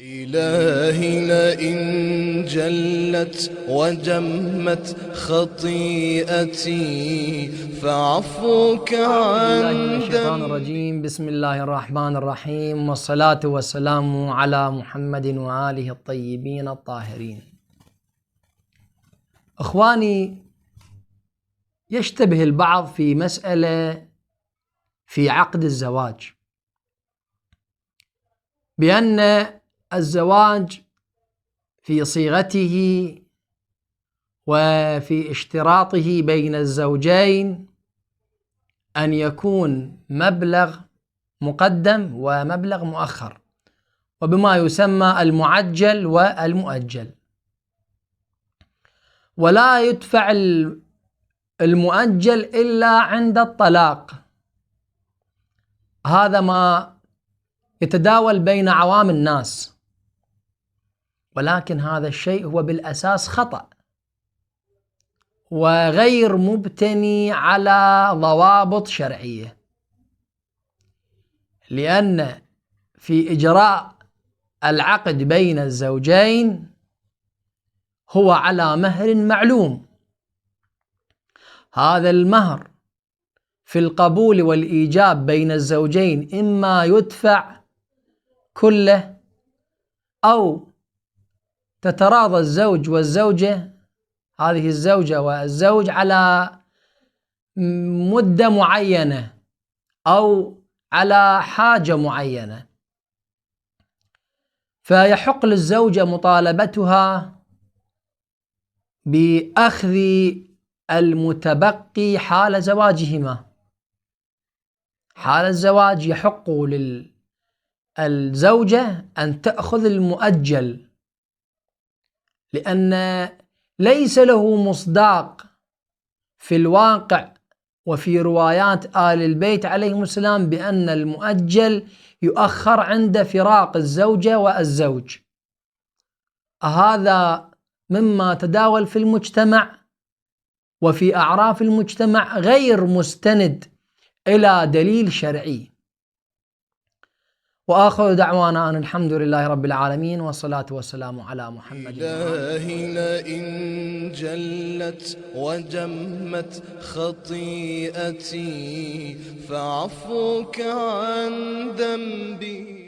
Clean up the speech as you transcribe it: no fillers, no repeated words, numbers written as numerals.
إلهي لئن جلت وجمت خطيئتي فعفوك عن بالله من الشيطان الرجيم. بسم الله الرحمن الرحيم، والصلاة والسلام على محمد وآله الطيبين الطاهرين. إخواني، يشتبه البعض في مسألة في عقد الزواج، بأن الزواج في صيغته وفي اشتراطه بين الزوجين أن يكون مبلغ مقدم ومبلغ مؤخر، وبما يسمى المعجل والمؤجل، ولا يدفع المؤجل إلا عند الطلاق. هذا ما يتداول بين عوام الناس، ولكن هذا الشيء هو بالأساس خطأ وغير مبتني على ضوابط شرعية، لأن في إجراء العقد بين الزوجين هو على مهر معلوم. هذا المهر في القبول والإيجاب بين الزوجين إما يدفع كله، أو تتراضى الزوج والزوجة، هذه الزوجة والزوج، على مدة معينة أو على حاجة معينة، فيحق للزوجة مطالبتها بأخذ المتبقي حال زواجهما. حال الزواج يحق للزوجة أن تأخذ المؤجل، لأن ليس له مصداق في الواقع وفي روايات آل البيت عليهم السلام بأن المؤجل يؤخر عند فراق الزوجة والزوج. هذا مما تداول في المجتمع وفي أعراف المجتمع، غير مستند إلى دليل شرعي. وآخر دعوانا أن الحمد لله رب العالمين، والصلاة والسلام على محمد. إلهي لئن جلت وجمت خطيئتي فعفوك عن ذنبي.